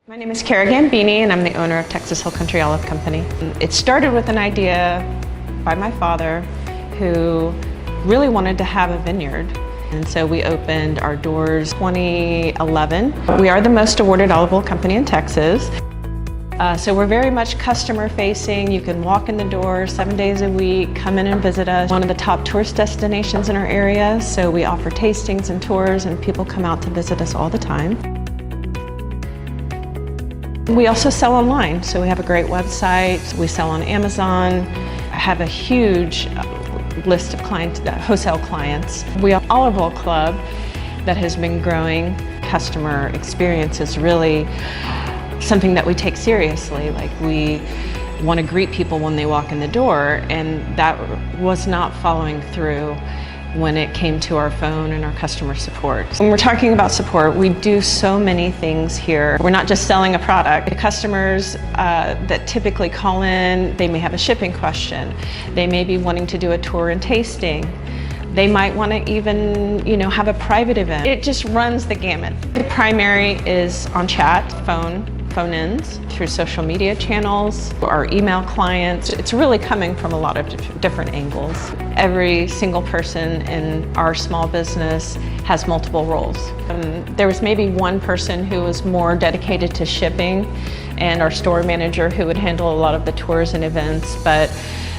My name is Cara Gambini and I'm the owner of Texas Hill Country Olive Company. It started with an idea by my father who really wanted to have a vineyard. And so we opened our doors 2011. We are the most awarded olive oil company in Texas. So we're very much customer facing. You can walk in the door 7 days a week, come in and visit us. One of the top tourist destinations in our area. So we offer tastings and tours and people come out to visit us all the time. We also sell online, so we have a great website. We sell on Amazon. I have a huge list of wholesale clients. We have Olive Oil Club that has been growing. Customer experience is really something that we take seriously. Like, we want to greet people when they walk in the door, and that was not following through when it came to our phone and our customer support. When we're talking about support, we do so many things here. We're not just selling a product. The customers that typically call in, they may have a shipping question. They may be wanting to do a tour and tasting. They might want to even, have a private event. It just runs the gamut. The primary is on chat, phone-ins, through social media channels, our email clients. It's really coming from a lot of different angles. Every single person in our small business has multiple roles. There was maybe one person who was more dedicated to shipping and our store manager who would handle a lot of the tours and events, but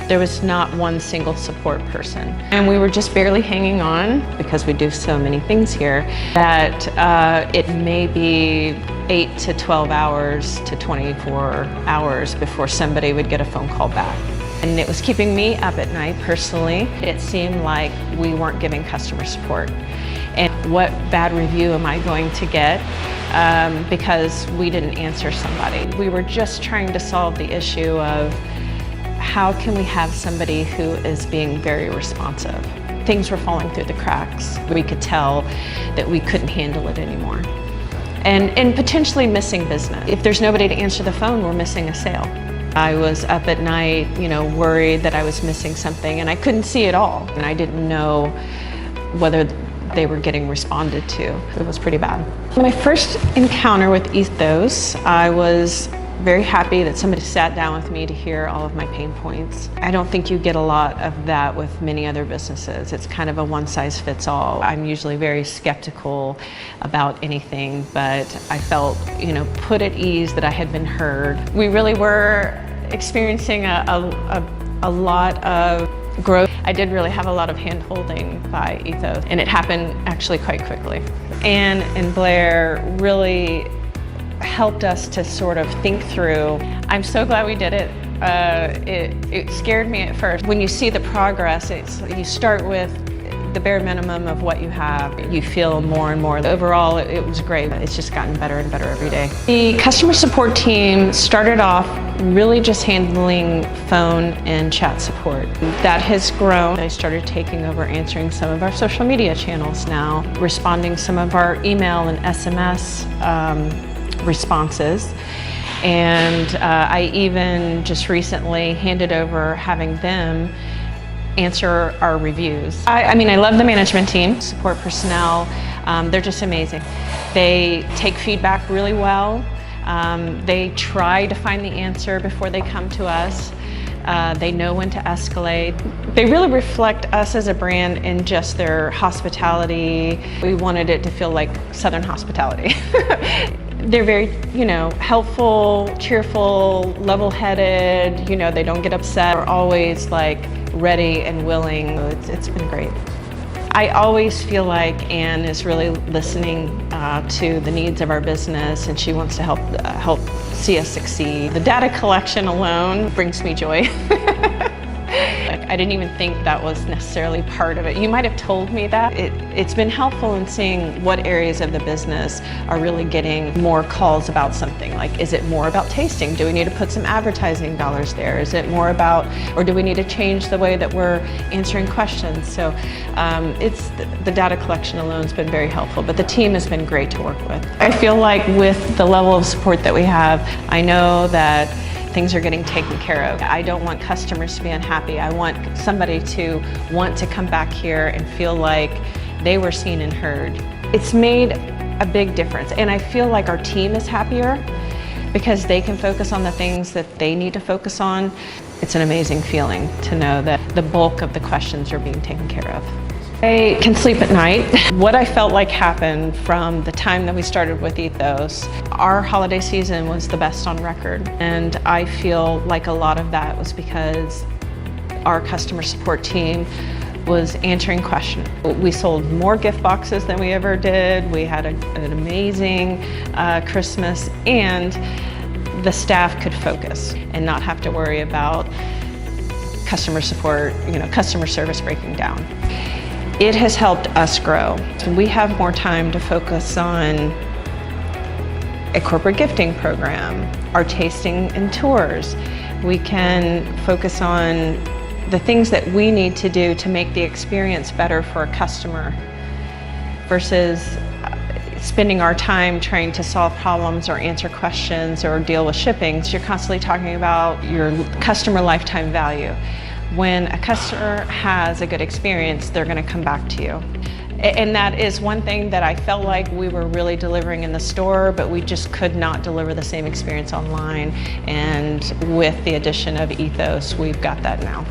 there was not one single support person. And we were just barely hanging on because we do so many things here that it may be 8 to 12 hours to 24 hours before somebody would get a phone call back. And it was keeping me up at night personally. It seemed like we weren't giving customer support. And what bad review am I going to get because we didn't answer somebody? We were just trying to solve the issue of how can we have somebody who is being very responsive? Things were falling through the cracks. We could tell that we couldn't handle it anymore. And potentially missing business. If there's nobody to answer the phone, we're missing a sale. I was up at night, worried that I was missing something, and I couldn't see it all. And I didn't know whether they were getting responded to. It was pretty bad. My first encounter with Ethos, I was very happy that somebody sat down with me to hear all of my pain points. I don't think you get a lot of that with many other businesses. It's kind of a one-size-fits-all. I'm usually very skeptical about anything, but I felt, put at ease that I had been heard. We really were experiencing a lot of growth. I did really have a lot of hand-holding by Ethos, and it happened actually quite quickly. Anne and Blair really helped us to sort of think through. I'm so glad we did it. It scared me at first. When you see the progress, you start with the bare minimum of what you have. You feel more and more. Overall, it was great. It's just gotten better and better every day. The customer support team started off really just handling phone and chat support. That has grown. I started taking over answering some of our social media channels now, responding some of our email and SMS responses. And I even just recently handed over having them answer our reviews. I love the management team, support personnel. They're just amazing. They take feedback really well. They try to find the answer before they come to us. They know when to escalate. They really reflect us as a brand in just their hospitality. We wanted it to feel like Southern hospitality. They're very, helpful, cheerful, level-headed. They don't get upset. They're always ready and willing. It's been great. I always feel like Anne is really listening to the needs of our business, and she wants to help see us succeed. The data collection alone brings me joy. I didn't even think that was necessarily part of it. You might have told me that. It's been helpful in seeing what areas of the business are really getting more calls about something. Like, is it more about tasting? Do we need to put some advertising dollars there? Is it more about, or do we need to change the way that we're answering questions? So the data collection alone has been very helpful, but the team has been great to work with. I feel like with the level of support that we have, I know that things are getting taken care of. I don't want customers to be unhappy. I want somebody to want to come back here and feel like they were seen and heard. It's made a big difference, and I feel like our team is happier. because they can focus on the things that they need to focus on. It's an amazing feeling to know that the bulk of the questions are being taken care of. I can sleep at night. What I felt like happened from the time that we started with Ethos, our holiday season was the best on record. And I feel like a lot of that was because our customer support team was answering questions. We sold more gift boxes than we ever did. We had an amazing Christmas, and the staff could focus and not have to worry about customer support, customer service breaking down. It has helped us grow. So we have more time to focus on a corporate gifting program, our tasting and tours. We can focus on the things that we need to do to make the experience better for a customer versus spending our time trying to solve problems or answer questions or deal with shipping. So you're constantly talking about your customer lifetime value. When a customer has a good experience, they're going to come back to you. And that is one thing that I felt like we were really delivering in the store, but we just could not deliver the same experience online. And with the addition of Ethos, we've got that now.